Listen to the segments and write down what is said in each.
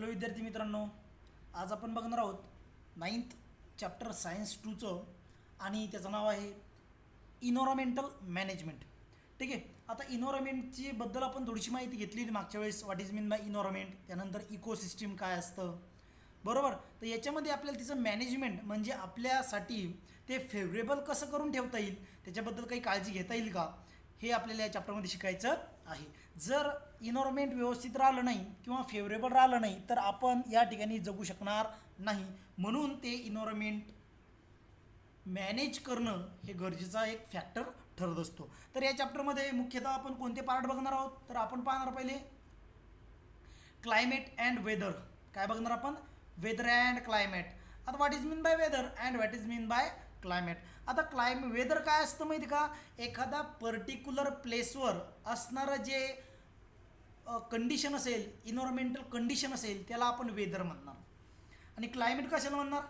Hello विद्यार्थी मित्रांनो, आज आपण बघणार आहोत 9th चॅप्टर सायन्स 2चं आणि त्याचं नाव आहे इन्व्हायरमेंटल मॅनेजमेंट. ठीक आहे. आता इन्व्हायरमेंटची बद्दल आपण थोडीशी माहिती घेतली होती मागच्या वेळेस. What is mean bye environment, त्यानंतर इकोसिस्टीम काय असतं, बरोबर. तर याच्यामध्ये आपल्याला तिचं मॅनेजमेंट म्हणजे आपल्यासाठी ते फेवरेबल कसं करून ठेवता येईल, त्याच्याबद्दल काही काळजी घेता येईल का, हे आपल्याला या चॅप्टरमध्ये शिकायचं आहे. जर इन्व्हायरमेंट व्यवस्थित राहिलं नाही किंवा फेवरेबल राहिलं नाही तर आपण या ठिकाणी जगू शकणार नाही. म्हणून ते इन्व्हायरमेंट मॅनेज करणं हे गरजेचा एक फॅक्टर ठरत असतो. तर या चॅप्टरमध्ये मुख्यतः आपण कोणते पार्ट बघणार आहोत, तर आपण पाहणार पहिले क्लायमेट अँड वेदर. काय बघणार आपण? Weather and climate. आता what is mean by weather and what is mean by climate. आता वेदर काय असतं माहिती का, एखादा पर्टिक्युलर प्लेसवर असणारं जे कंडिशन असेल, इन्व्हायरमेंटल कंडिशन असेल, त्याला आपण वेदर म्हणणार. आणि क्लायमेट कशाला म्हणणार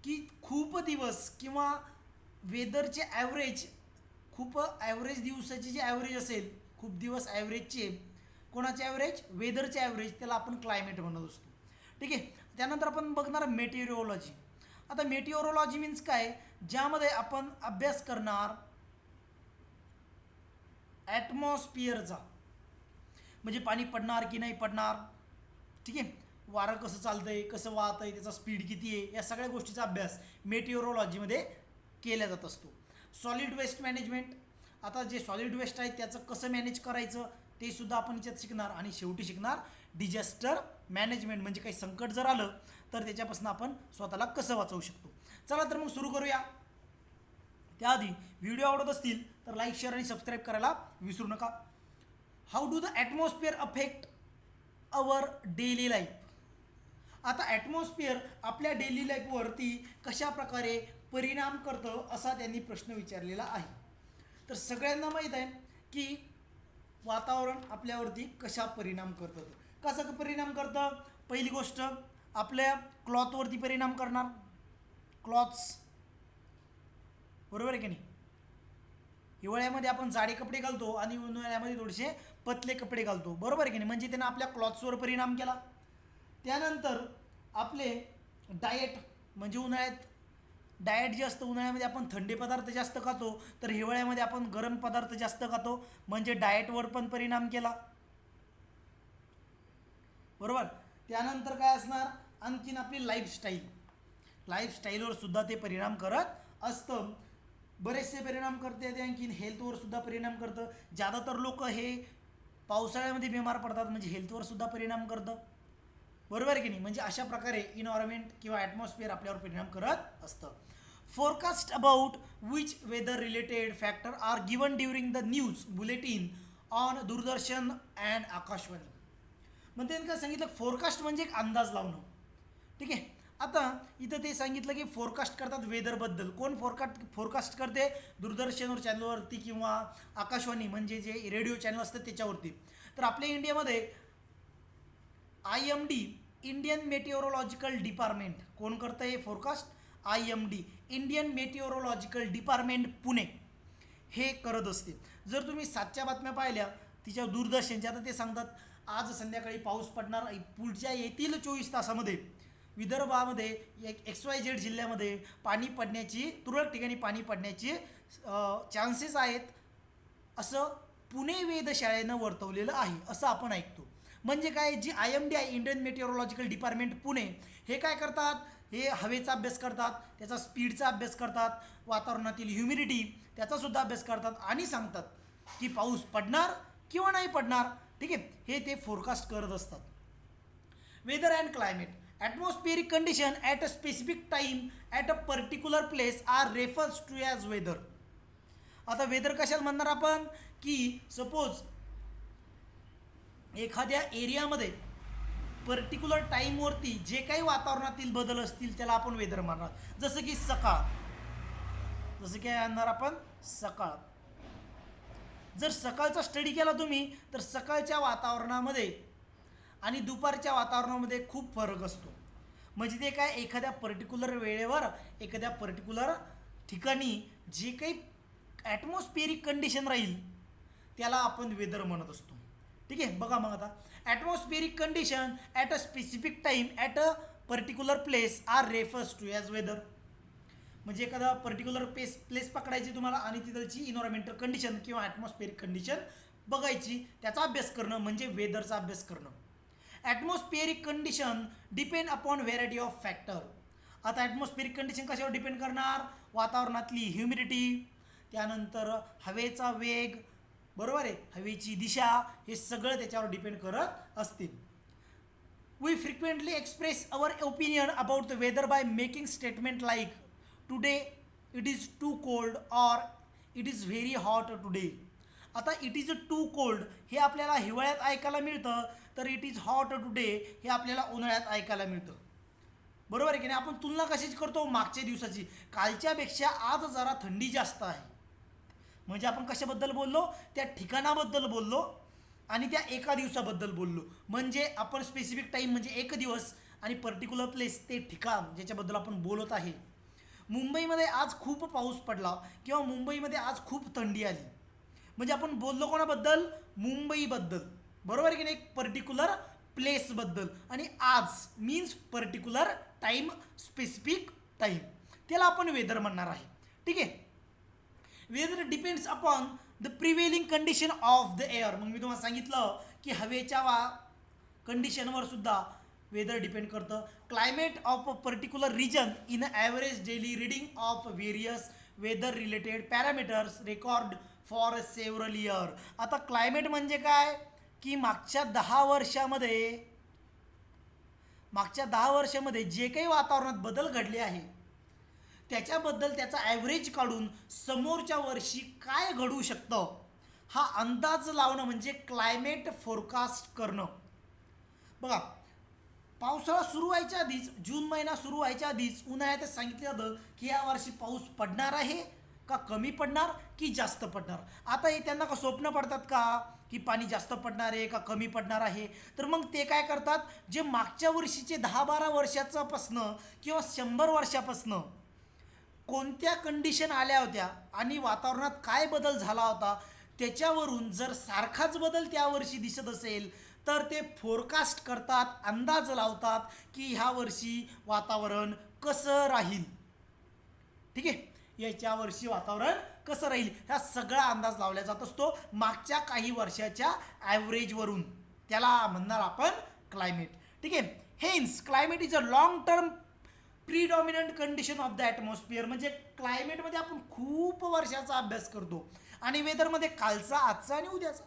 की खूप दिवस किंवा वेदरचे ॲव्हरेज, खूप ॲव्हरेज दिवसाची जी ॲव्हरेज असेल, खूप दिवस ॲव्हरेजचे, कोणाचे ॲव्हरेज? वेदरचे ॲव्हरेज, त्याला आपण क्लायमेट म्हणत असतो. ठीक आहे. त्यानंतर आपण बघणार मेटिओरोलॉजी. आता मेटिओरोलॉजी मीन्स काय, ज्यामध्ये आपण अभ्यास करणार ॲटमॉस्फिअरचा, म्हणजे पाणी पडणार की नाही पडणार, ठीक आहे, वारं कसं चालतंय, कसं वाहत आहे, त्याचा स्पीड किती आहे, या सगळ्या गोष्टीचा अभ्यास मेटिओरोलॉजीमध्ये केला जात असतो. Solid waste management. आता जे सॉलिड वेस्ट आहे त्याचं कसं मॅनेज करायचं ते सुद्धा आपण याच्यात शिकणार. आणि शेवटी शिकणार डिझास्टर मॅनेजमेंट, म्हणजे काही संकट जर आलं तर त्याच्यापासून आपण स्वतःला कसं वाचवू शकतो. चला तर मग सुरू करूया. त्याआधी व्हिडिओ आवडत असतील तर लाईक, शेअर आणि सबस्क्राईब करायला विसरू नका. How do the atmosphere affect our daily life. आता ॲटमॉस्फिअर आपल्या डेली लाईफवरती कशा प्रकारे परिणाम करतं असा त्यांनी प्रश्न विचारलेला आहे. तर सगळ्यांना माहीत आहे की वातावरण आपल्यावरती कशा परिणाम करतं. कसं परिणाम करतं? पहिली गोष्ट आपल्या क्लॉथवरती परिणाम करणार, क्लॉथ्स, बरोबर आहे की नाही. हिवाळ्यामध्ये आपण जाडे कपडे घालतो आणि उन्हाळ्यामध्ये थोडेसे पतले कपडे घालतो, बरोबर आहे की नाही, म्हणजे त्यानं आपल्या क्लॉथ्सवर परिणाम केला. त्यानंतर आपले डाएट, म्हणजे उन्हाळ्यात डाएट जे असतं, उन्हाळ्यामध्ये आपण थंडी पदार्थ जास्त खातो, तर हिवाळ्यामध्ये आपण गरम पदार्थ जास्त खातो, म्हणजे डाएटवर पण परिणाम केला, बरोबर. त्यानंतर काय असणार, आणखीन आपली लाईफस्टाईल, लाईफस्टाईलवर सुद्धा ते परिणाम करत असतं. बरेचसे परिणाम करते ते, आणखीन हेल्थवर सुद्धा परिणाम करतं. ज्यादातर लोक हे पावसाळ्यामध्ये बिमार पडतात, म्हणजे हेल्थवर सुद्धा परिणाम करतं, बरोबर आहे की नाही. म्हणजे अशा प्रकारे इन्व्हायरमेंट किंवा ॲटमॉस्फिअर आपल्यावर परिणाम करत असतं. Forecast about which weather related factor are given during the news bulletin on Doordarshan and Akashvani. मग त्यांनी काय सांगितलं, फोरकास्ट म्हणजे एक अंदाज लावणं. ठीक आहे. आता इथं ते सांगितलं की फोरकास्ट करतात वेदरबद्दल. कोण फोरकास्ट करते? दूरदर्शनवर चॅनलवरती किंवा आकाशवाणी, म्हणजे जे रेडिओ चॅनल असतात त्याच्यावरती. तर आपल्या इंडियामध्ये IMD, इंडियन मेटिओरोलॉजिकल डिपार्टमेंट, कोण करतं हे forecast? IMD, Indian meteorological department, Pune, हे करत असते. जर तुम्ही 7च्या बातम्या पाहिल्या तिच्यावर दूरदर्शनच्या, तर ते सांगतात आज संध्याकाळी पाऊस पडणार, पुढच्या येतील 24 तासामध्ये विदर्भामध्ये XYZ जिल्ह्यामध्ये पाणी पडण्याची, तुरळक ठिकाणी पाणी पडण्याची चान्सेस आहेत, असं पुणे वेधशाळेनं वर्तवलेलं आहे, असं आपण ऐकतो. म्हणजे काय, जी IMD आहे, इंडियन मेटिओरोलॉजिकल डिपार्टमेंट पुणे, हे काय करतात, हे हवेचा अभ्यास करतात, त्याचा स्पीडचा अभ्यास करतात, वातावरणातील ह्युमिडिटी त्याचासुद्धा अभ्यास करतात आणि सांगतात की पाऊस पडणार किंवा नाही पडणार. ठीक आहे. हे ते फोरकास्ट करत असतात. Weather and climate. Atmospheric condition at a specific time at a particular place are refers to as weather. आता वेदर कशाला म्हणणार आपण, की सपोज एखाद्या एरियामध्ये पर्टिक्युलर टाईमवरती जे काही वातावरणातील बदल असतील त्याला आपण वेदर म्हणणार. जसं की सकाळ, जसं की आणणार आपण सकाळ. जर सकाळचा स्टडी केला तुम्ही तर सकाळच्या वातावरणामध्ये आणि दुपारच्या वातावरणामध्ये खूप फरक असतो. म्हणजे ते काय, एखाद्या पर्टिक्युलर वेळेवर एखाद्या पर्टिक्युलर ठिकाणी जे काही ॲटमॉस्फिअरिक कंडिशन राहील त्याला आपण वेदर म्हणत असतो. ठीक आहे. बघा मग आता atmospheric condition at a specific time at a particular place are refers to as weather. म्हणजे एखादा पर्टिक्युलर प्लेस पकडायची तुम्हाला आणि तिथलची इन्व्हायरमेंटल कंडिशन किंवा ॲटमॉस्फिअरिक कंडिशन बघायची, त्याचा अभ्यास करणं म्हणजे वेदरचा अभ्यास करणं. Atmospheric condition depend upon variety of factor. आता ॲटमॉस्फिअरिक कंडिशन कशावर डिपेंड करणार? वातावरणातली ह्युमिडिटी, त्यानंतर हवेचा वेग, बरोबर आहे, हवेची दिशा, हे सगळं त्याच्यावर डिपेंड करत असतील. We frequently express our opinion about the weather by making statement like today it is too cold or it is very hot today. आता इट इज टू कोल्ड हे आपल्याला हिवाळ्यात ऐकायला मिळतं, तर इट इज हॉट टुडे हे आपल्याला उन्हाळ्यात ऐकायला मिळतं. बरोबर आहे की नाही? आपण तुलना कशीच करतो? मागच्या दिवसाची. कालच्यापेक्षा आज जरा थंडी जास्त आहे. म्हणजे आपण कशाबद्दल बोललो? त्या ठिकाणाबद्दल बोललो आणि त्या एका दिवसाबद्दल बोललो. म्हणजे आपण स्पेसिफिक टाईम म्हणजे एक दिवस आणि पर्टिक्युलर प्लेस ते ठिकाण ज्याच्याबद्दल आपण बोलत आहे. मुंबईमध्ये आज खूप पाऊस पडला किंवा मुंबईमध्ये आज खूप थंडी आली. म्हणजे आपण बोललो कोणाबद्दल? मुंबईबद्दल. बरोबर की नाही? पर्टिक्युलर प्लेसबद्दल. आणि आज means particular time, specific time, त्याला आपण वेदर म्हणणार आहे. ठीक आहे. Weather depends upon the prevailing condition of the air. मग मी तुम्हाला सांगितलं की हवेच्या कंडिशनवर सुद्धा वेदर डिपेंड करतं. Climate of a particular region in average daily reading of various weather related parameters record for several year. आता क्लायमेट म्हणजे काय? की मागच्या 10 वर्षामध्ये जे काही वातावरणात बदल घडले आहे त्याच्याबद्दल त्याचा ॲव्हरेज काढून समोरच्या वर्षी काय घडू शकतं हा अंदाज लावणं म्हणजे क्लायमेट फोरकास्ट करणं. बघा, पावसाळा सुरू व्हायच्या आधीच, जून महिना सुरू व्हायच्या आधीच उन्हाळ्यात सांगितलं जातं की या वर्षी पाऊस पडणार आहे का, कमी पडणार की जास्त पडणार. आता हे त्यांना का स्वप्न पडतात का की पाणी जास्त पडणार आहे का कमी पडणार आहे? तर मग ते काय करतात? जे मागच्या वर्षीचे 10-12 वर्षाचापासनं किंवा 100 वर्षापासनं कोणत्या कंडिशन आल्या होत्या आणि वातावरणात काय बदल झाला होता त्याच्यावरून जर सारखाच बदल त्यावर्षी दिसत असेल तर ते फोरकास्ट करतात, अंदाज लावतात की ह्या वर्षी वातावरण कसं राहील. ठीक आहे. याच्या वर्षी वातावरण कसं राहील ह्या सगळा अंदाज लावला जात असतो मागच्या काही वर्षाच्या ॲव्हरेजवरून. त्याला म्हणणार आपण क्लायमेट. ठीक आहे. Hence climate is a long term predominant condition of the atmosphere. म्हणजे क्लायमेटमध्ये आपण खूप वर्षाचा अभ्यास करतो आणि वेदरमध्ये कालचा, आजचा आणि उद्याचा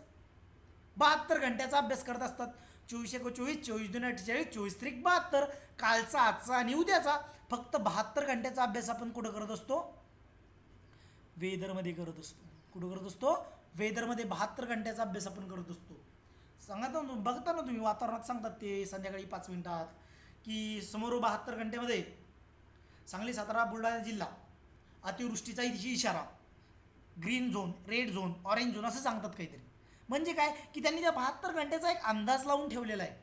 72 घंट्याचा अभ्यास करत असतात. 24 × 24, 24 × 2 = 48, 24 × 3 = 72. कालचा, आजचा आणि उद्याचा फक्त 72 घंट्याचा अभ्यास आपण कुठं करत असतो? वेदरमध्ये करत असतो. कुठं करत असतो? वेदरमध्ये 72 घंट्याचा अभ्यास आपण करत असतो. सांगा ना, बघता ना तुम्ही वातावरणात सांगतात ते संध्याकाळी 5 मिनिटात की समोर 72 घंट्यामध्ये सांगली, सातारा, बुलढाणा जिल्हा अतिवृष्टीचा इशारा, green zone, red zone, orange zone असं सांगतात काहीतरी. म्हणजे काय की त्यांनी त्या 72 घंट्याचा एक अंदाज लावून ठेवलेला आहे.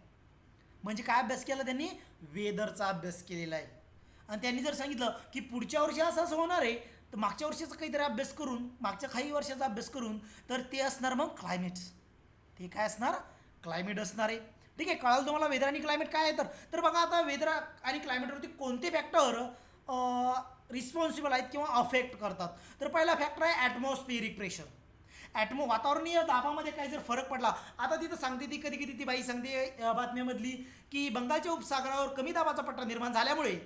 म्हणजे काय अभ्यास केला त्यांनी? वेदरचा अभ्यास केलेला आहे. आणि त्यांनी जर सांगितलं की पुढच्या वर्षी असं असं होणार आहे तर मागच्या वर्षाचा काहीतरी अभ्यास करून, मागच्या काही वर्षाचा अभ्यास करून, तर ते असणार मग क्लायमेट. ते काय असणार? क्लायमेट असणार आहे. ठीक आहे. कळालं तुम्हाला वेदर आणि क्लायमेट काय आहे? तर बघा आता वेदर आणि क्लायमेटवरती कोणते फॅक्टर रिस्पॉन्सिबल आहेत किंवा अफेक्ट करतात. तर पहिला फॅक्टर आहे ॲटमॉस्फिअरिक प्रेशर. वातावरणीय दाबामध्ये काही जर फरक पडला, आता तिथं सांगते ती कधी ती बाई सांगते बातम्यामधली की बंगालच्या उपसागरावर कमी दाबाचा पट्टा निर्माण झाल्यामुळे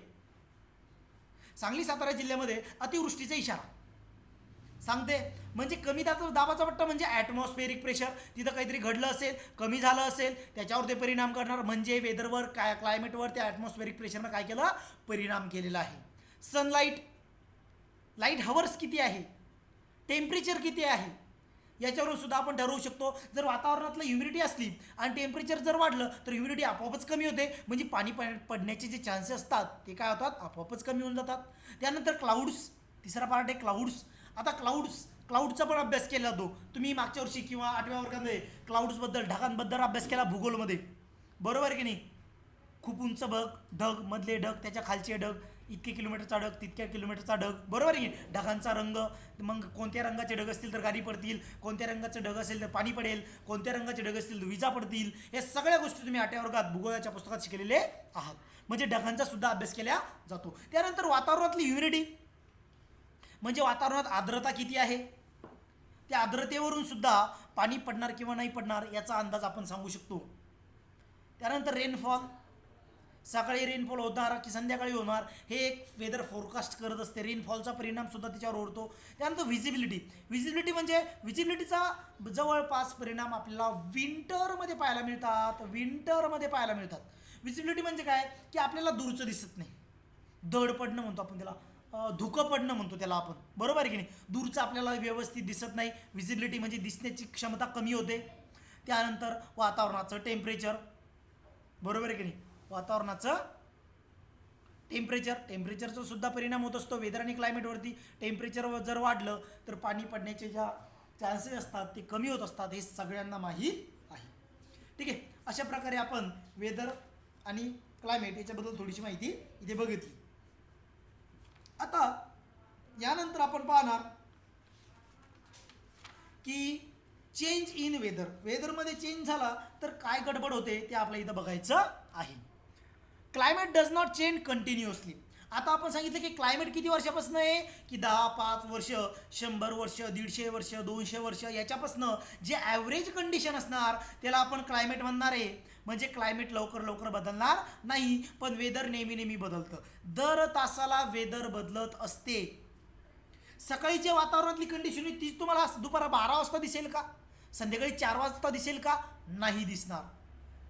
सांगली, सातारा जिल्ह्यामध्ये अतिवृष्टीचा इशारा सांगते. म्हणजे कमी दाबाचा पट्टा म्हणजे ॲटमॉस्फिअरिक प्रेशर. तिथं काहीतरी घडलं असेल, कमी झालं असेल, त्याच्यावर ते परिणाम करणार. म्हणजे वेदरवर, काय क्लायमेटवर त्या ॲटमॉस्फिअरिक प्रेशरनं काय केलं? परिणाम केलेला आहे. लाईट हवर्स किती आहे, टेम्परेचर किती आहे, याच्यावरून सुद्धा आपण ठरवू शकतो. जर वातावरणातलं ह्युमिडिटी असली आणि टेम्परेचर जर वाढलं तर ह्युमिडिटी आपोआपच कमी होते. म्हणजे पाणी पडण्याचे जे चान्सेस असतात ते काय होतात? आपोआपच कमी होऊन जातात. त्यानंतर क्लाउड्स, तिसरा पार्ट आहे क्लाउड्स. आता क्लाउडचा पण अभ्यास केला जातो. तुम्ही मागच्या वर्षी किंवा 8व्या वर्गामध्ये क्लाउड्सबद्दल, ढगांबद्दल अभ्यास केला भूगोलमध्ये. बरोबर की नाही? खूप उंच ढग, मधले ढग, त्याच्या खालचे ढग, इतके किलोमीटरचा ढग, तितक्या किलोमीटरचा ढग, बरोबर आहे की. ढगांचा रंग, मग कोणत्या रंगाचे ढग असतील तर गाडी पडतील, कोणत्या रंगाचे ढग असेल तर पाणी पडेल, कोणत्या रंगाचे ढग असतील तर विजा पडतील. या सगळ्या गोष्टी तुम्ही 8व्या वर्गात भूगोलाच्या पुस्तकात शिकलेले आहात. म्हणजे ढगांचा सुद्धा अभ्यास केला जातो. त्यानंतर वातावरणातली ह्युमिडिटी, म्हणजे वातावरणात आर्द्रता किती आहे, त्या आर्द्रतेवरून सुद्धा पाणी पडणार किंवा नाही पडणार याचा अंदाज आपण सांगू शकतो. त्यानंतर रेनफॉल, सकाळी रेनफॉल होणार की संध्याकाळी होणार हे एक वेदर फोरकास्ट करत असते. रेनफॉलचा परिणाम सुद्धा त्याच्यावर होतो. त्यानंतर व्हिजिबिलिटी, व्हिजिबिलिटी म्हणजे व्हिजिबिलिटीचा जवळपास परिणाम आपल्याला विंटरमध्ये पाहायला मिळतात. व्हिजिबिलिटी म्हणजे काय की आपल्याला दूरचं दिसत नाही, दड पडणं म्हणतो आपण त्याला, धुकं पडणं म्हणतो त्याला आपण, बरोबर आहे की नाही. दूरचं आपल्याला व्यवस्थित दिसत नाही, व्हिजिबिलिटी म्हणजे दिसण्याची क्षमता कमी होते. त्यानंतर वातावरणाचं टेम्परेचर, बरोबर आहे की नाही. वातावरणाचं टेम्परेचरचा सुद्धा परिणाम होत असतो वेदर आणि क्लायमेटवरती. टेम्परेचर जर वाढलं तर पाणी पडण्याचे ज्या चान्सेस असतात ते कमी होत असतात, हे सगळ्यांना माहीत आहे. ठीक आहे. अशा प्रकारे आपण वेदर आणि क्लायमेट याच्याबद्दल थोडीशी माहिती इथे बघितली. आता यानंतर आपण पाहणार की चेंज इन वेदर, वेदरमध्ये चेंज झाला तर काय गडबड होते ते आपल्याला इथं बघायचं आहे. Climate does not change continuously. आता आपण सांगितलं की क्लायमेट किती वर्षापासून आहे की 10, 5 वर्ष, 100 वर्ष, 150 वर्ष, 200 वर्ष याच्यापासून जे ॲव्हरेज कंडिशन असणार त्याला आपण क्लायमेट म्हणणार आहे. म्हणजे क्लायमेट लवकर बदलणार नाही, पण वेदर नेहमी बदलतं. दर तासाला वेदर बदलत असते. सकाळी जे वातावरणातली कंडिशन आहे तीच तुम्हाला दुपारा 12 वाजता दिसेल का, संध्याकाळी 4 वाजता दिसेल का, नाही दिसणार,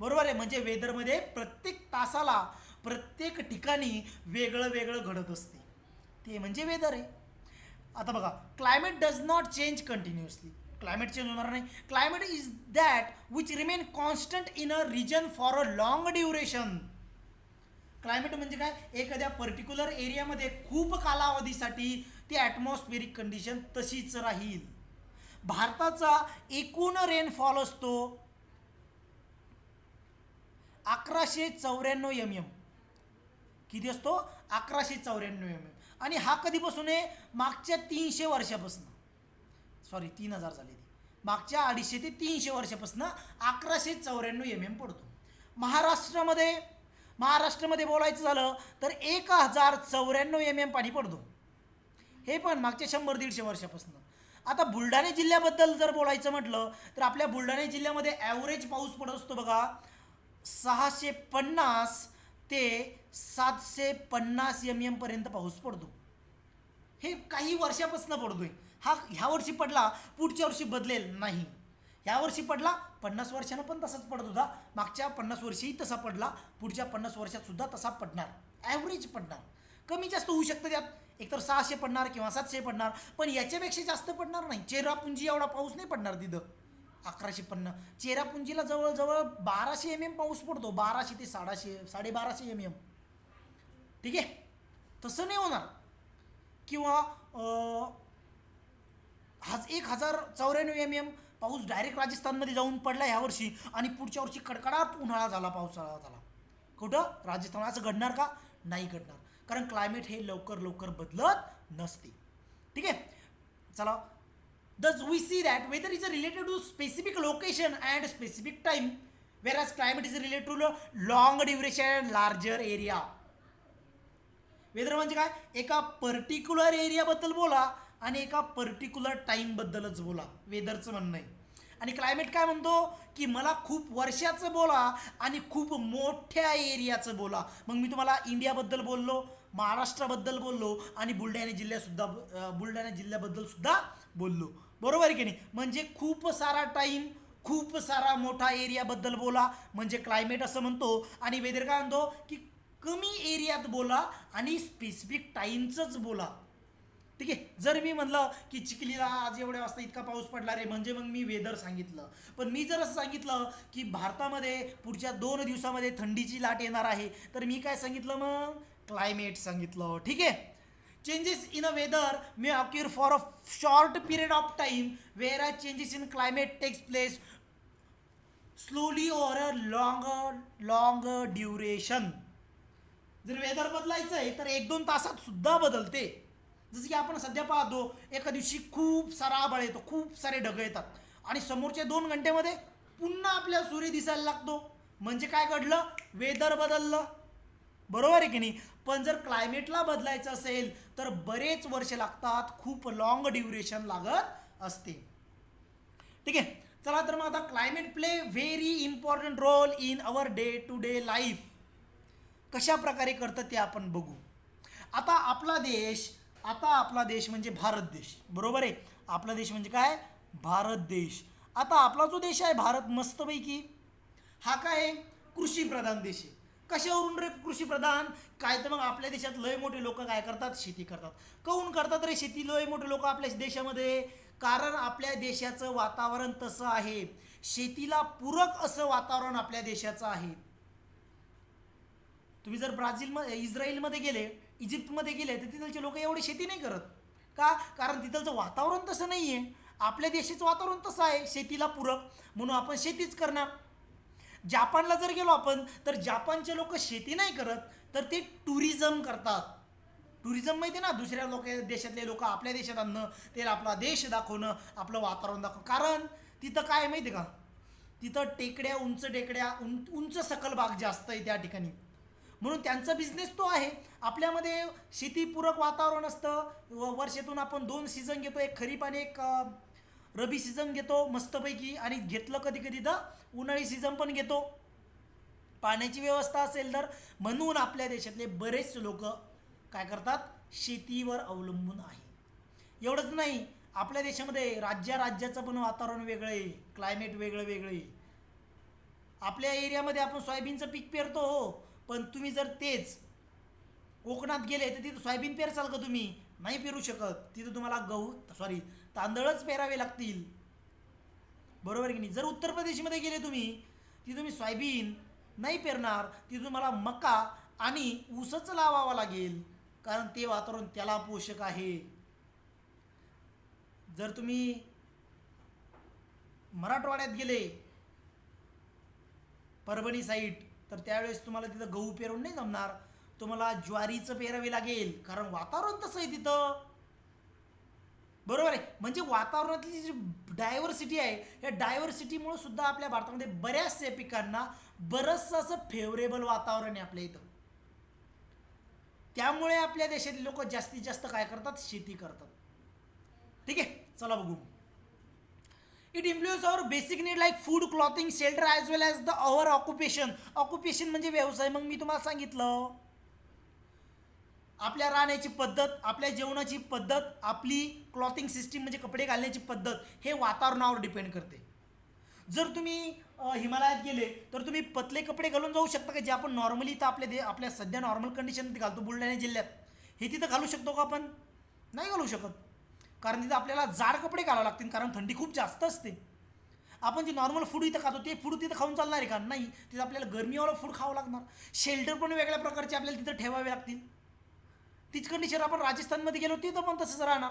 बरोबर आहे. म्हणजे वेदरमध्ये प्रत्येक तासाला प्रत्येक ठिकाणी वेगळं घडत असते, ते म्हणजे वेदर आहे. आता बघा, climate does not change continuously, climate change होणार नाही. Climate is that which remain constant in a reason for a long duration. Climate म्हणजे काय, एखाद्या पर्टिक्युलर एरियामध्ये खूप कालावधीसाठी ती ॲटमॉस्फिअरिक कंडिशन तशीच राहील. भारताचा एकूण रेनफॉल असतो 1194 mm. किती असतो, 1194 mm. आणि हा कधीपासून आहे, मागच्या 300 वर्षापासून, सॉरी 3000 झाले ती, मागच्या 250 ते 300 वर्षापासून 1194 mm पडतो. महाराष्ट्रामध्ये बोलायचं झालं तर 1094 mm पाणी पडतो, हे पण मागच्या 100-150 वर्षापासून. आता बुलढाणा जिल्ह्याबद्दल जर बोलायचं म्हटलं तर आपल्या बुलढाणा जिल्ह्यामध्ये ॲव्हरेज पाऊस पडत असतो बघा 650 ते 750 mm पर्यंत पाऊस पडतो. हे काही वर्षापासून पडतोय. हा ह्या वर्षी पडला, पुढच्या वर्षी बदलेल नाही. ह्या वर्षी पडला, 50 वर्षानं पण तसाच पडत होता, मागच्या 50 वर्षीही तसा पडला, पुढच्या 50 वर्षात सुद्धा तसा पडणार, ॲव्हरेज पडणार. कमी जास्त होऊ शकतं त्यात, एकतर 600 पडणार किंवा 700 पडणार, पण याच्यापेक्षा जास्त पडणार नाही. चेरापुंजी एवढा पाऊस नाही पडणार तिथं 1150. चेरापुंजीला जवळजवळ 1200 mm पाऊस पडतो, 1200 ते 1250 mm. ठीक आहे, तसं नाही होणार. किंवा 1094 mm पाऊस डायरेक्ट राजस्थानमध्ये जाऊन पडला ह्या वर्षी आणि पुढच्या वर्षी कडकडाट उन्हाळा झाला, पावसाळा झाला. कुठं, राजस्थान. असं घडणार का, नाही घडणार, कारण क्लायमेट हे लवकर बदलत नसते. ठीक आहे. चला, thus we see that weather is related to specific location and specific time, whereas climate is related to long duration and larger area. Weather म्हणजे काय, एका पर्टिक्युलर एरियाबद्दल बोला आणि एका पर्टिक्युलर टाईमबद्दलच बोला, वेदरचं म्हणणं आहे. आणि क्लायमेट काय म्हणतो की मला खूप वर्षाचं बोला आणि खूप मोठ्या एरियाचं बोला. मग मी तुम्हाला इंडियाबद्दल बोललो, महाराष्ट्राबद्दल बोललो आणि बुलढाणा जिल्ह्याबद्दल सुद्धा बोललो, बरोबर आहे की नाही. म्हणजे खूप सारा टाईम, खूप सारा मोठा एरियाबद्दल बोला म्हणजे क्लायमेट असं म्हणतो. आणि वेदर काय म्हणतो की कमी एरियात बोला आणि स्पेसिफिक टाईमचंच बोला. ठीक आहे. जर मी म्हणलं की चिखलीला आज एवढ्या वाजता इतका पाऊस पडला रे, म्हणजे मग मी वेदर सांगितलं. पण मी जर असं सांगितलं की भारतामध्ये पुढच्या 2 दिवसामध्ये थंडीची लाट येणार आहे, तर मी काय सांगितलं, मग क्लायमेट सांगितलं. ठीक आहे. Changes in a weather may occur for a short period of time, whereas changes in climate takes place slowly or a longer duration. जर वेदर बदलायचं आहे तर 1-2 तासात सुद्धा बदलते. जसं की आपण सध्या पाहतो, एका दिवशी खूप सारा आभाळ येतो, खूप सारे ढग येतात आणि समोरच्या 2 घंट्यामध्ये पुन्हा आपल्याला सूर्य दिसायला लागतो. म्हणजे काय घडलं? वेदर बदललं. बरोबर आहे की नाही? पण जर क्लायमेटला बदलायचं असेल तर बरेच वर्ष लागतात, खूप लॉंग ड्युरेशन लागत असते. ठीक आहे. चला तर मग आता climate play very important role in our day to day life. कशा प्रकारे करतं ते आपण बघू. आता आपला देश म्हणजे भारत देश. बरोबर आहे. आपला देश म्हणजे काय? भारत देश. आता आपला जो देश आहे भारत, मस्तपैकी हा काय आहे? कृषी प्रधान देश आहे. कशावरून रे कृषी प्रधान? काय तर मग आपल्या देशात लय मोठे लोक काय करतात? शेती करतात. काहून करतात रे शेती लय मोठे लोक आपल्या देशामध्ये? कारण आपल्या देशाचं वातावरण तसं आहे. शेतीला पूरक असं वातावरण आपल्या देशाचं आहे. तुम्ही जर इस्रायलमध्ये गेले, इजिप्तमध्ये गेले तर तिथलचे लोक एवढी शेती नाही करत. का? कारण तिथलचं वातावरण तसं नाही आहे. आपल्या देशाचं वातावरण तसं आहे शेतीला पूरक, म्हणून आपण शेतीच करणार. जापानला जर गेलो आपण तर जापानचे लोक शेती नाही करत, तर ते टुरिझम करतात. टुरिझम माहिती आहे ना? दुसऱ्या देशातले लोक आपल्या देशात आणणं, ते आपला देश दाखवणं, आपलं वातावरण दाखवणं. कारण तिथं काय माहिती आहे का? तिथं टेकड्या, उंच टेकड्या, उंच सकल भाग जास्त आहे त्या ठिकाणी, म्हणून त्यांचा बिझनेस तो आहे. आपल्यामध्ये शेतीपूरक वातावरण असतं. वर्षातून आपण 2 सीझन घेतो, एक खरीप आणि एक रबी सीझन घेतो मस्तपैकी. आणि घेतलं कधी कधी तर उन्हाळी सीझन पण घेतो, पाण्याची व्यवस्था असेल तर. म्हणून आपल्या देशातले बरेच लोक काय करतात? शेतीवर अवलंबून आहे. एवढंच नाही, आपल्या देशामध्ये राज्याचं पण वातावरण वेगळं आहे, क्लायमेट वेगळं वेगळं आहे. आपल्या एरियामध्ये आपण सोयाबीनचं पीक पेरतो हो, पण तुम्ही जर तेच कोकणात गेले तर तिथं सोयाबीन पेरसाल का तुम्ही? नाही पेरू शकत. तिथं तुम्हाला तांदळच पेरावे लागतील. बरोबर की नाही? जर उत्तर प्रदेशमध्ये गेले तिथं तुम्ही सोयाबीन नाही पेरणार, तिथं तुम्हाला मका आणि ऊसच लावावा लागेल, कारण ते वातावरण त्याला पोषक आहे. जर तुम्ही मराठवाड्यात गेले, परभणी साईड, तर त्यावेळेस तुम्हाला तिथं गहू पेरून नाही जमणार, तुम्हाला ज्वारीचं पेरावे लागेल, कारण वातावरण तसं आहे तिथं. बरोबर आहे. म्हणजे वातावरणातली जी डायव्हर्सिटी आहे, या डायव्हर्सिटीमुळे सुद्धा आपल्या भारतामध्ये बऱ्याचशा पिकांना बरंचसं असं फेवरेबल वातावरण आहे आपल्या इथं. त्यामुळे आपल्या देशातील लोक जास्तीत जास्त काय करतात? शेती करतात. ठीक आहे, चला बघू. It influence our basic need like food, clothing, shelter as well as the our occupation. Occupation म्हणजे व्यवसाय. मग मी तुम्हाला सांगितलं, आपल्या राहण्याची पद्धत, आपल्या जेवणाची पद्धत, आपली क्लॉथिंग सिस्टीम म्हणजे कपडे घालण्याची पद्धत, हे वातावरणावर डिपेंड करते. जर तुम्ही हिमालयात गेले तर तुम्ही पतले कपडे घालून जाऊ शकता का, जे आपण नॉर्मली इथं आपल्या सध्या नॉर्मल कंडिशनमध्ये घालतो बुलढाणा जिल्ह्यात, हे तिथं घालू शकतो का आपण? नाही घालू शकत. कारण तिथं आपल्याला जाड कपडे घालावे लागतील, कारण थंडी खूप जास्त असते. आपण जे नॉर्मल फूड इथं खातो ते फूड तिथं खाऊन चालणार आहे का? नाही. तिथं आपल्याला गरमीवाला फूड खावं लागणार. शेल्टर पण वेगळ्या प्रकारचे आपल्याला तिथं ठेवावे लागतील. तीच कंडिशन आपण राजस्थानमध्ये गेलो तिथं पण तसंच राहणार.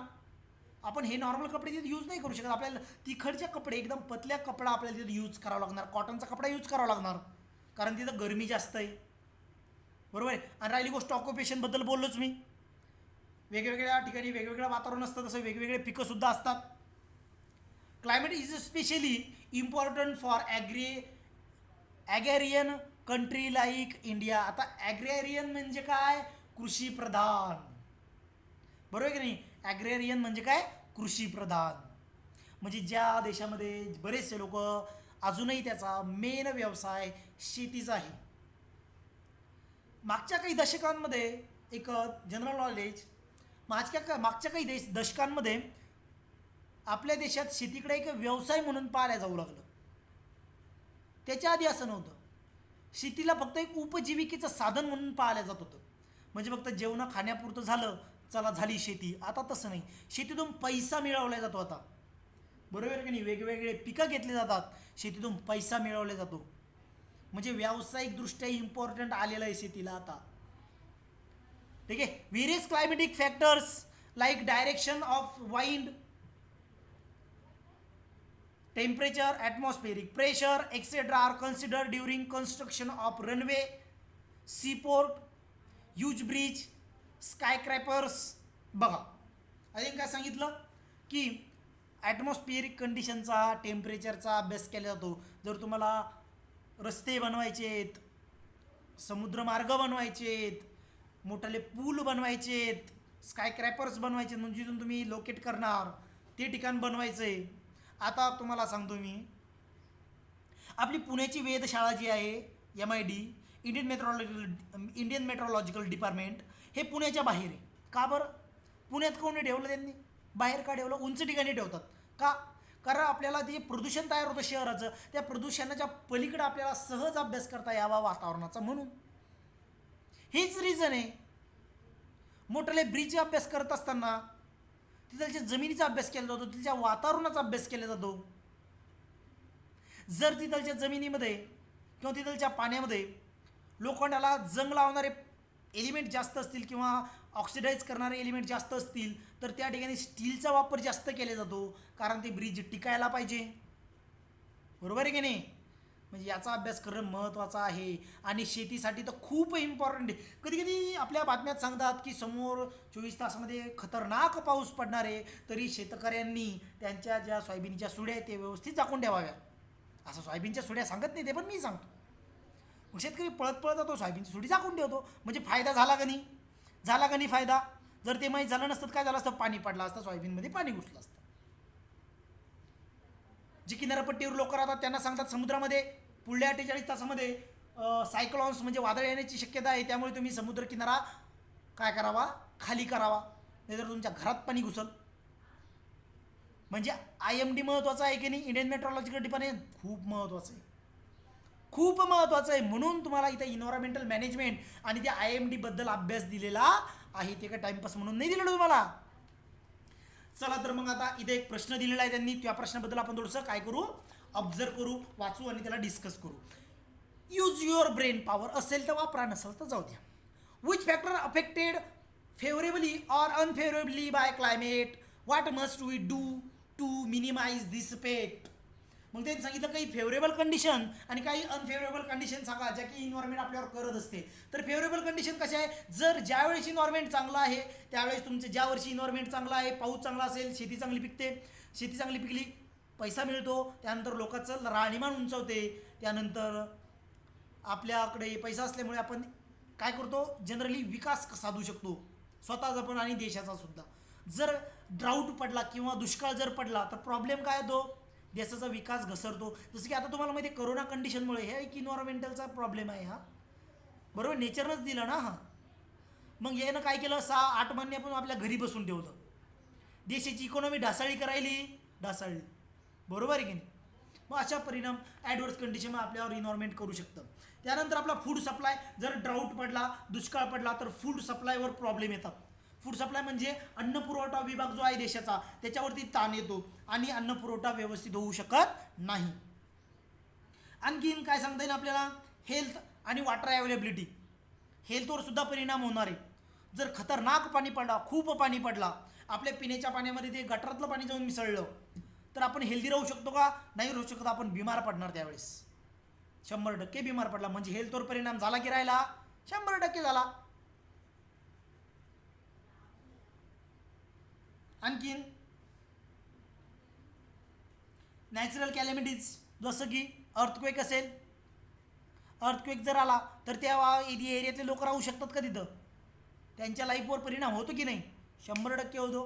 आपण हे नॉर्मल कपडे तिथे यूज नाही करू शकत. आपल्याला तिकडचे कपडे, एकदम पतल्या कपडा आपल्याला तिथे यूज करावा लागणार, कॉटनचा कपडा यूज करावा लागणार, कारण तिथं गरमी जास्त आहे. बरोबर आहे. आणि राहिली गोष्ट ऑक्युपेशनबद्दल बोललोच मी. वेगवेगळ्या ठिकाणी वेगवेगळं वातावरण असतं, तसं वेगवेगळे पिकंसुद्धा असतात. Climate is specially important for agrarian country like India. आता ॲग्रेरियन म्हणजे काय? कृषी प्रधान. बरोबर की नाही? ॲग्रेरियन म्हणजे काय? कृषी प्रधान. म्हणजे ज्या देशामध्ये बरेचसे लोक अजूनही त्याचा मेन व्यवसाय शेतीचा आहे. मागच्या काही दशकांमध्ये एक जनरल नॉलेज, मागच्या काही दशकांमध्ये आपल्या देशात शेतीकडे एक व्यवसाय म्हणून पाहायला जाऊ लागलं. त्याच्या आधी असं नव्हतं. शेतीला फक्त एक उपजीविकेचं साधन म्हणून पाहिलं जात होतं. म्हणजे फक्त जेवण खाण्यापुरतं झालं, चला झाली शेती. आता तसं नाही. शेतीतून पैसा मिळवला जातो आता. बरोबर आहे की नाही? वेगवेगळे पिकं घेतले जातात, शेतीतून पैसा मिळवला जातो. म्हणजे व्यावसायिकदृष्ट्या इम्पॉर्टंट आलेलं आहे शेतीला आता. ठीक आहे. Various climatic factors like direction of wind, temperature, atmospheric pressure, etc. are considered during construction of runway, seaport, huge bridge, skyscrapers. बघा अजून काय सांगितलं की ॲटमॉस्फिअरिक कंडिशनचा, टेम्परेचरचा अभ्यास केला जातो. जर तुम्हाला रस्ते बनवायचे आहेत, समुद्रमार्ग बनवायचे आहेत, मोठाले पूल बनवायचे आहेत, स्काय क्रॅपर्स बनवायचे म्हणजे जिथून तुम्ही लोकेट करणार ते ठिकाण बनवायचं आहे. आता तुम्हाला सांगतो मी, आपली पुण्याची वेधशाळा जी आहे MID, इंडियन मेट्रोलॉजिकल डिपार्टमेंट, हे पुण्याच्या बाहेर आहे. का बरं? पुण्यात कोणी ठेवलं त्यांनी? बाहेर का ठेवलं? उंच ठिकाणी ठेवतात का? कारण आपल्याला ते प्रदूषण तयार होतं शहराचं, त्या प्रदूषणाच्या पलीकडे आपल्याला सहज अभ्यास करता यावा वातावरणाचा, म्हणून हेच रिझन आहे. मोठाले ब्रिजचा अभ्यास करत असताना तिथलच्या जमिनीचा अभ्यास केला जातो, तिथल्या वातावरणाचा अभ्यास केला जातो. जर तिथलच्या जमिनीमध्ये किंवा तिथलच्या पाण्यामध्ये लोखंडाला जंग लावणारे एलिमेंट जास्त असतील किंवा ऑक्सिडाईज करणारे एलिमेंट जास्त असतील तर त्या ठिकाणी स्टीलचा वापर जास्त केला जातो, कारण ते ब्रिज टिकायला पाहिजे. बरोबर आहे की नाही? म्हणजे याचा अभ्यास करणं महत्त्वाचं आहे. आणि शेतीसाठी तर खूप इम्पॉर्टंट आहे. कधी कधी आपल्या बातम्यात सांगतात की समोर 24 तासामध्ये खतरनाक पाऊस पडणार आहे, तरी शेतकऱ्यांनी त्यांच्या ज्या सोयाबीनच्या सुड्या आहेत ते व्यवस्थित झाकून ठेवाव्या. असं सोयाबीनच्या सुड्या सांगत नाही ते, पण मी सांगतो. मग शेतकरी पळत पळत जातो, सोयाबीनची सुडी झाकून ठेवतो. म्हणजे फायदा झाला का नाही? झाला का नाही फायदा? जर ते माहीत झालं नसतं काय झालं असतं? पाणी पडलं असतं, सोयाबीनमध्ये पाणी घुसलं असतं. जे किनारपट्टीवर लोक राहतात त्यांना सांगतात समुद्रामध्ये पुढल्या 48 तासामध्ये सायक्लॉन्स म्हणजे वादळ येण्याची शक्यता आहे, त्यामुळे तुम्ही समुद्र किनारा काय करावा? खाली करावा, नाहीतर तुमच्या घरात पाणी घुसल. म्हणजे IMD महत्त्वाचं आहे की नाही? इंडियन मेट्रोलॉजिकल डिपार्टमेंट खूप महत्त्वाचं आहे, खूप महत्त्वाचं आहे. म्हणून तुम्हाला इथं इन्व्हायरमेंटल मॅनेजमेंट आणि त्या IMD बद्दल अभ्यास दिलेला आहे. ते काय टाइमपास म्हणून नाही दिलेलं तुम्हाला. चला तर मग आता इथे एक प्रश्न दिलेला आहे त्यांनी, त्या प्रश्नाबद्दल आपण थोडंसं काय करू? ऑब्झर्व करू, वाचू आणि त्याला डिस्कस करू. यूज युअर ब्रेन पॉवर असेल तर वापरा, नसेल तर जाऊ द्या. Which factor affected favourably or unfavourably by climate? What must we do to minimise this effect? मग त्यांनी सांगितलं काही फेवरेबल कंडिशन आणि काही अनफेवरेबल कंडिशन सांगा, ज्या की इन्व्हायरमेंट आपल्यावर करत असते. तर फेवरेबल कंडिशन कशा आहे? जर ज्यावेळेस इन्व्हायरमेंट चांगला आहे त्यावेळेस तुमचे, ज्या वर्षी इन्व्हायरमेंट चांगला आहे, पाऊस चांगला असेल, शेती चांगली पिकते, शेती चांगली पिकली पैसा मिळतो, त्यानंतर लोकांचं राहणीमान उंचावते, त्यानंतर आपल्याकडे पैसा असल्यामुळे आपण काय करतो? जनरली विकास साधू शकतो स्वतःचा पण आणि देशाचा सुद्धा. जर ड्राऊट पडला किंवा दुष्काळ जर पडला तर प्रॉब्लेम काय होतो? देशाचा विकास घसरतो. जसं की आता तुम्हाला माहिती आहे करोना कंडिशनमुळे हे एक इन्व्हायरमेंटलचा प्रॉब्लेम आहे हा, बरोबर? नेचरनंच दिलं ना हा. मग यानं काय केलं? 6-8 महिने आपण आपल्या घरी बसून ठेवलं, देशाची इकॉनॉमी ढासळी ढासळली, बरोबर आहे की नाही? मग अशा परिणाम ॲडवर्स कंडिशन आपल्यावर इन्व्हायरमेंट करू शकतं. त्यानंतर आपला फूड सप्लाय, जर ड्राऊट पडला, दुष्काळ पडला तर फूड सप्लायवर प्रॉब्लेम येतात. फूड सप्लाय म्हणजे अन्न पुरवठा विभाग जो आहे देशाचा त्याच्यावरती ताण येतो आणि अन्न पुरवठा व्यवस्थित होऊ शकत नाही. आणखीन काय सांगता येईल आपल्याला? हेल्थ आणि वॉटर अवेलेबिलिटी, हेल्थवर सुद्धा परिणाम होणार आहे. जर खतरनाक पाणी पडला, खूप पाणी पडला, आपल्या पिण्याच्या पाण्यामध्ये ते गटारातलं पाणी जाऊन मिसळलं तर आपण हेल्दी राहू शकतो का? नाही राहू शकतो. आपण बिमार पडणार त्यावेळेस, 100% बिमार पडला. म्हणजे हेल्थवर परिणाम झाला की राहिला? 100% झाला. आणखीन नॅचरल कॅलॅमिटीज, जसं की अर्थक्वेक असेल, अर्थक्वेक जर आला तर त्या एरियातले लोक राहू शकतात का तिथं? त्यांच्या लाईफवर परिणाम होतो की नाही? 100% होतो.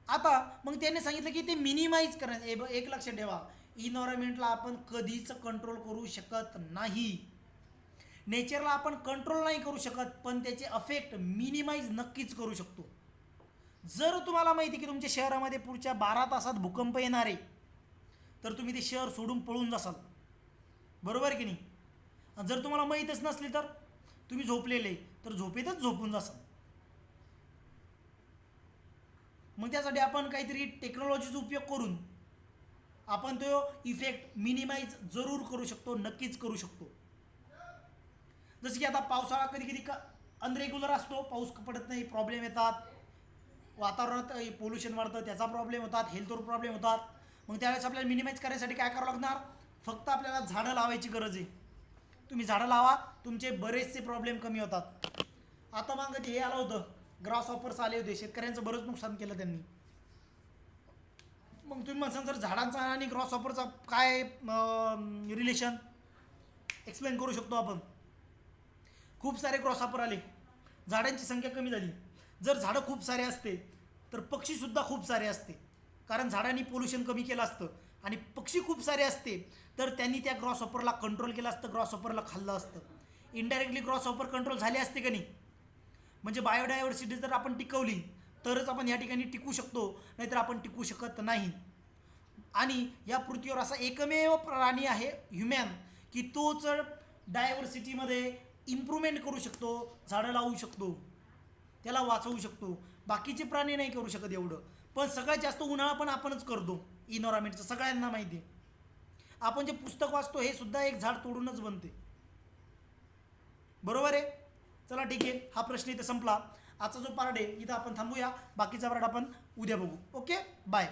आता मग त्यांनी सांगितलं की ते मिनिमाइज करायचं. एक लक्षात ठेवा, इन्व्हायरमेंटला आपण कधीच कंट्रोल करू शकत नाही. नेचरला आपण कंट्रोल नाही करू शकत, पण त्याचे अफेक्ट मिनिमाइज नक्कीच करू शकतो. जर तुम्हाला माहिती की तुमच्या शहरामध्ये पुढच्या 12 तासात भूकंप येणार आहे तर तुम्ही ते शहर सोडून पळून जासाल, बरोबर की नाही? जर तुम्हाला माहीतच नसली तर तुम्ही झोपलेले तर झोपेतच झोपून जासाल. मग त्यासाठी आपण काहीतरी टेक्नॉलॉजीचा उपयोग करून आपण तो इफेक्ट मिनिमाइज जरूर करू शकतो, नक्कीच करू शकतो. जसं की आता पावसाळा कधी कधी अनरेग्युलर असतो, पाऊस पडत नाही, प्रॉब्लेम येतात, वातावरणात पोल्युशन वाढतं, त्याचा प्रॉब्लेम होतात, हेल्थवर प्रॉब्लेम होतात. मग त्यावेळेस आपल्याला मिनिमाइज करण्यासाठी काय करावं लागणार? फक्त आपल्याला झाडं लावायची गरज आहे. तुम्ही झाडं लावा, तुमचे बरेचसे प्रॉब्लेम कमी होतात. आता मागं ते हे आलं होतं, ग्रॉस ऑफर्स आले होते, शेतकऱ्यांचं बरंच नुकसान केलं त्यांनी. मग तुम्ही म्हणसान सर झाडांचा आणि ग्रॉस ऑफरचा काय रिलेशन, एक्सप्लेन करू शकतो आपण. खूप सारे ग्रॉस ऑफर आले, झाडांची संख्या कमी झाली. जर झाडं खूप सारे असते तर पक्षीसुद्धा खूप सारे असते, कारण झाडांनी पोल्युशन कमी केलं असतं. आणि पक्षी खूप सारे असते तर त्यांनी त्या ग्रॉस ऑफरला कंट्रोल केलं असतं, ग्रॉस ऑफरला खाल्लं असतं. इनडायरेक्टली ग्रॉस ऑफर कंट्रोल झाले असते का नाही. म्हणजे बायोडायव्हर्सिटी जर आपण टिकवली तरच आपण या ठिकाणी टिकू शकतो, नाहीतर आपण टिकू शकत नाही. आणि या पृथ्वीवर असा एकमेव प्राणी आहे ह्युमॅन की तोच डायव्हर्सिटीमध्ये इम्प्रूव्हमेंट करू शकतो, झाडं लावू शकतो, त्याला वाचवू शकतो. बाकीचे प्राणी नाही करू शकत एवढं. पण सगळ्यात जास्त उन्हाळा पण आपणच करतो इन्व्हायरमेंटचं, सगळ्यांना माहिती आहे. आपण जे पुस्तक वाचतो हे सुद्धा एक झाड तोडूनच बनते, बरोबर आहे. चला ठीक आहे, हा प्रश्न इथे संपला. आजचा जो पार्ट आहे इथं आपण थांबूया, बाकीचा पार्ट आपण उद्या बघू. Okay, bye.